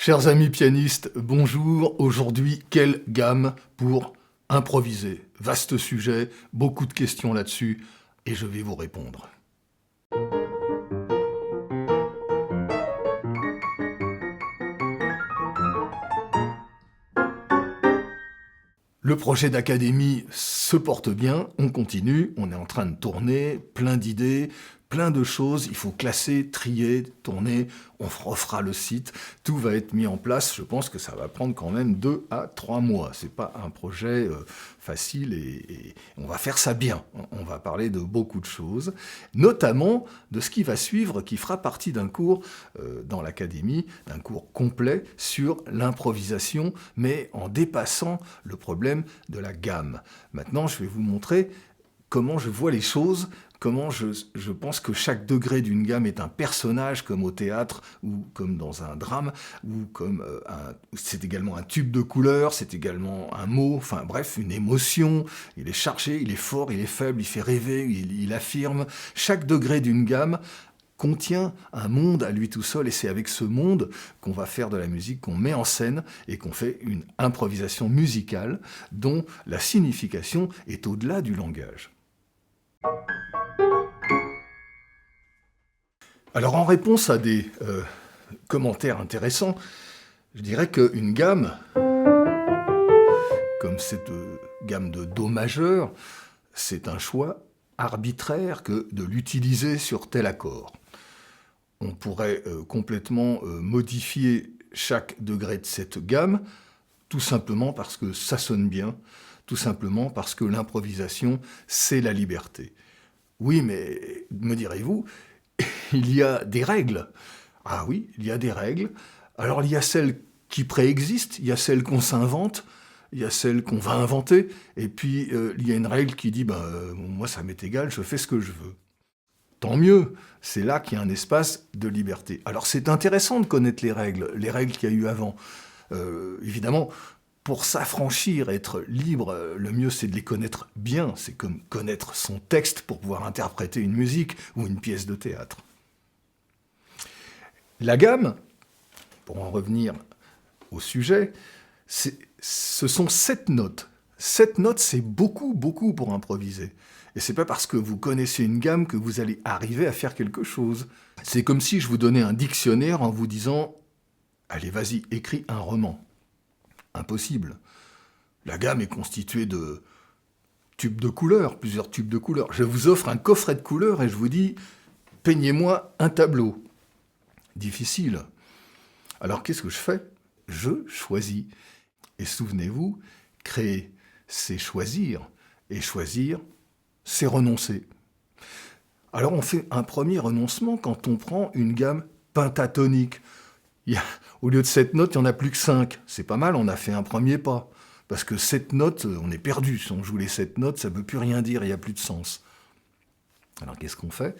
Chers amis pianistes, bonjour. Aujourd'hui, quelle gamme pour improviser? Vaste sujet, beaucoup de questions là-dessus, et je vais vous répondre. Le projet d'académie se porte bien, on continue, on est en train de tourner, plein d'idées, plein de choses, il faut classer, trier, tourner, on refera le site, tout va être mis en place, je pense que ça va prendre quand même 2 à 3 mois, c'est pas un projet facile et on va faire ça bien, on va parler de beaucoup de choses, notamment de ce qui va suivre, qui fera partie d'un cours dans l'académie, d'un cours complet sur l'improvisation, mais en dépassant le problème de la gamme. Maintenant, je vais vous montrer comment je vois les choses, comment je pense que chaque degré d'une gamme est un personnage, comme au théâtre, ou comme dans un drame, ou comme c'est également un tube de couleur, c'est également un mot, enfin bref, une émotion. Il est chargé, il est fort, il est faible, il fait rêver, il affirme. Chaque degré d'une gamme contient un monde à lui tout seul, et c'est avec ce monde qu'on va faire de la musique, qu'on met en scène, et qu'on fait une improvisation musicale dont la signification est au-delà du langage. Alors en réponse à des commentaires intéressants, je dirais qu'une gamme, comme cette gamme de Do majeur, c'est un choix arbitraire que de l'utiliser sur tel accord. On pourrait complètement modifier chaque degré de cette gamme, tout simplement parce que ça sonne bien, tout simplement parce que l'improvisation, c'est la liberté. Oui, mais, me direz-vous, il y a des règles. Ah oui, il y a des règles. Alors il y a celles qui préexistent, il y a celles qu'on s'invente, il y a celles qu'on va inventer, et puis il y a une règle qui dit moi ça m'est égal, je fais ce que je veux. Tant mieux, c'est là qu'il y a un espace de liberté. Alors c'est intéressant de connaître les règles qu'il y a eu avant. Évidemment, pour s'affranchir, être libre, le mieux c'est de les connaître bien. C'est comme connaître son texte pour pouvoir interpréter une musique ou une pièce de théâtre. La gamme, pour en revenir au sujet, ce sont 7 notes. 7 notes, c'est beaucoup pour improviser. Et c'est pas parce que vous connaissez une gamme que vous allez arriver à faire quelque chose. C'est comme si je vous donnais un dictionnaire en vous disant « Allez, vas-y, écris un roman ». Impossible. La gamme est constituée de tubes de couleurs, plusieurs tubes de couleurs. Je vous offre un coffret de couleurs et je vous dis « Peignez-moi un tableau ». Difficile. Alors qu'est-ce que je fais? Je choisis. Et souvenez-vous, créer, c'est choisir. Et choisir, c'est renoncer. Alors on fait un premier renoncement quand on prend une gamme pentatonique. Au lieu de 7 notes, il n'y en a plus que 5. C'est pas mal, on a fait un premier pas. Parce que 7 notes, on est perdu. Si on joue les 7 notes, ça ne veut plus rien dire, il n'y a plus de sens. Alors qu'est-ce qu'on fait?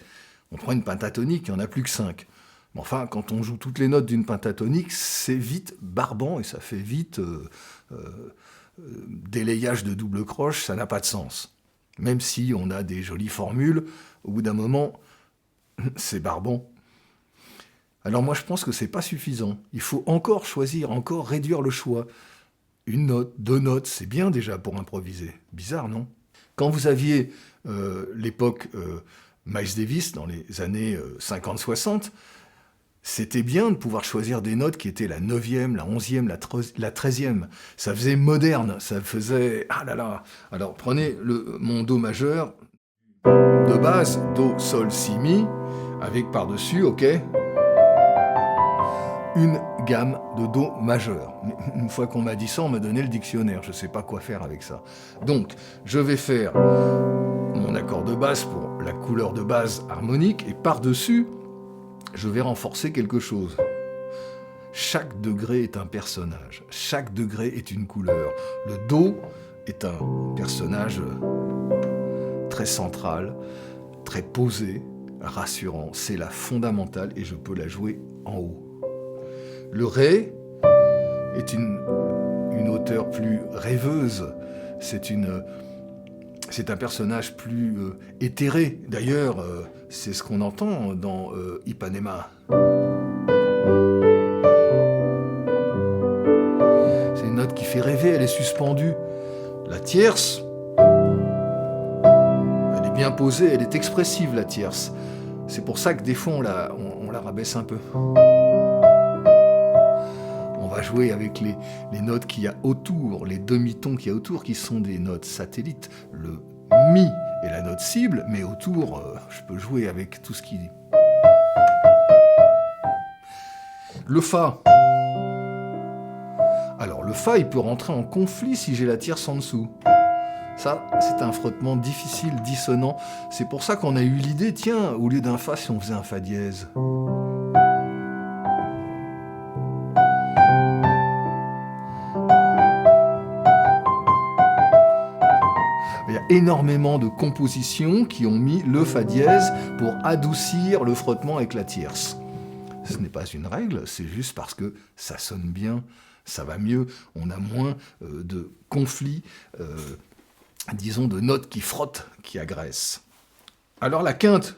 On prend une pentatonique, il n'y en a plus que 5. Mais enfin, quand on joue toutes les notes d'une pentatonique, c'est vite barbant et ça fait vite délayage de double croche, ça n'a pas de sens. Même si on a des jolies formules, au bout d'un moment, c'est barbant. Alors moi, je pense que c'est pas suffisant. Il faut encore choisir, encore réduire le choix. Une note, 2 notes, c'est bien déjà pour improviser. Bizarre, non? Quand vous aviez l'époque Miles Davis, dans les années 50-60, c'était bien de pouvoir choisir des notes qui étaient la 9e, la 11e, la 13e. Ça faisait moderne, ça faisait... Ah là là. Alors prenez mon Do majeur, de base, Do, Sol, Si, Mi, avec par-dessus, ok, une gamme de Do majeur. Une fois qu'on m'a dit ça, on m'a donné le dictionnaire, je ne sais pas quoi faire avec ça. Donc, je vais faire mon accord de basse pour la couleur de base harmonique, et par-dessus, je vais renforcer quelque chose. Chaque degré est un personnage, chaque degré est une couleur. Le Do est un personnage très central, très posé, rassurant. C'est la fondamentale et je peux la jouer en haut. Le Ré est une hauteur plus rêveuse, c'est un personnage plus éthéré. D'ailleurs, c'est ce qu'on entend dans Ipanema. fait rêver, elle est suspendue. La tierce, elle est bien posée, elle est expressive, la tierce. C'est pour ça que des fois, on la rabaisse un peu. On va jouer avec les notes qu'il y a autour, les demi-tons qu'il y a autour, qui sont des notes satellites. Le Mi est la note cible, mais autour, je peux jouer avec tout ce qui... Le Fa. Alors, le Fa, il peut rentrer en conflit si j'ai la tierce en dessous. Ça, c'est un frottement difficile, dissonant. C'est pour ça qu'on a eu l'idée, tiens, au lieu d'un Fa, si on faisait un Fa dièse. Il y a énormément de compositions qui ont mis le Fa dièse pour adoucir le frottement avec la tierce. Ce n'est pas une règle, c'est juste parce que ça sonne bien, ça va mieux, on a moins de conflits, disons de notes qui frottent, qui agressent. Alors la quinte.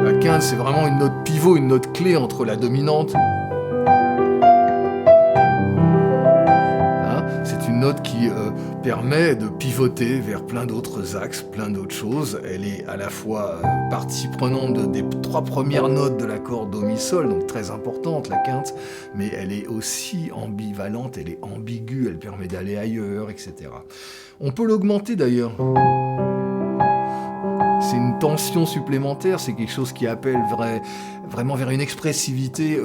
La quinte, c'est vraiment une note pivot, une note clé entre la dominante. C'est une note qui permet de pivoter vers plein d'autres axes, plein d'autres choses. Elle est à la fois partie prenante des 3 premières notes de l'accord Do, Mi, Sol, donc très importante la quinte, mais elle est aussi ambivalente, elle est ambiguë, elle permet d'aller ailleurs, etc. On peut l'augmenter d'ailleurs. C'est une tension supplémentaire, c'est quelque chose qui appelle vraiment vers une expressivité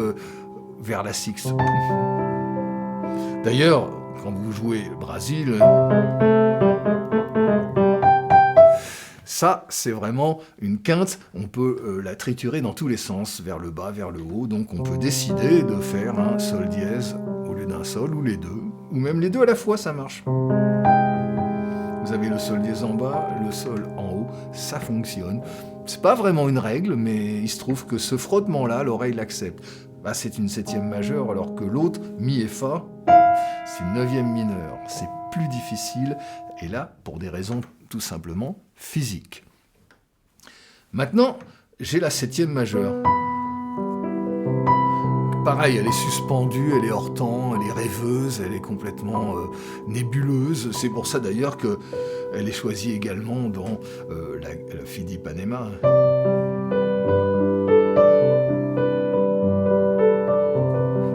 vers la sixte. D'ailleurs, quand vous jouez le Brésil, ça, c'est vraiment une quinte. On peut la triturer dans tous les sens, vers le bas, vers le haut. Donc on peut décider de faire un Sol dièse au lieu d'un Sol, ou les deux. Ou même les deux à la fois, ça marche. Vous avez le Sol dièse en bas, le Sol en haut, ça fonctionne. C'est pas vraiment une règle, mais il se trouve que ce frottement-là, l'oreille l'accepte. Bah, c'est une 7e majeure, alors que l'autre, Mi et Fa, c'est une 9e mineure. C'est plus difficile, et là, pour des raisons tout simplement physiques. Maintenant, j'ai la 7e majeure. Pareil, elle est suspendue, elle est hors temps, elle est rêveuse, elle est complètement nébuleuse. C'est pour ça d'ailleurs qu'elle est choisie également dans la fille d'Ipanema.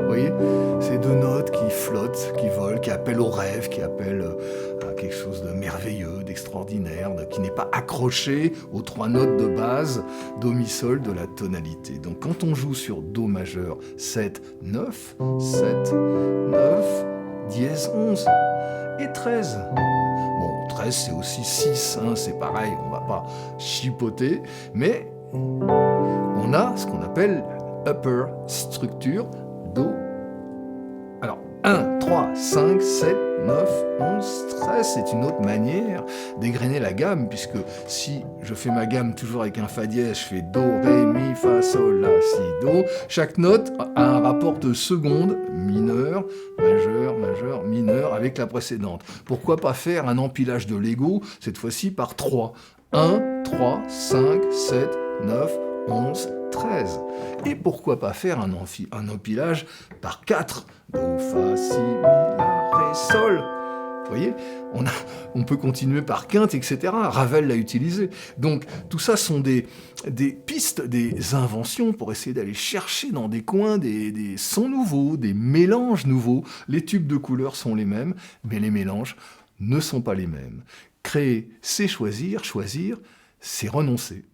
Vous voyez, ces deux notes qui flottent, qui volent, qui appellent au rêve, qui appellent à quelque chose de merveilleux, d'extraordinaire, qui n'est pas accroché aux 3 notes de base Do, Mi, Sol de la tonalité. Donc quand on joue sur Do majeur 7, 9, 7, 9, dièse 11 et 13. Bon, 13 c'est aussi 6, hein, c'est pareil, on va pas chipoter, mais on a ce qu'on appelle upper structure Do. Alors 1, 3, 5, 7, 9, 11, 13, c'est une autre manière d'égrener la gamme, puisque si je fais ma gamme toujours avec un Fa dièse, je fais Do, Ré, Mi, Fa, Sol, La, Si, Do. Chaque note a un rapport de seconde, mineur, majeur, majeur, mineur, avec la précédente. Pourquoi pas faire un empilage de Lego, cette fois-ci par 3 1, 3, 5, 7, 9, 11, 13. Et pourquoi pas faire un empilage par 4 Do, Fa, Si, Mi, La, Ré, Sol. Vous voyez, on peut continuer par quinte, etc. Ravel l'a utilisé. Donc tout ça sont des pistes, des inventions pour essayer d'aller chercher dans des coins des sons nouveaux, des mélanges nouveaux. Les tubes de couleurs sont les mêmes, mais les mélanges ne sont pas les mêmes. Créer, c'est choisir, choisir, c'est renoncer.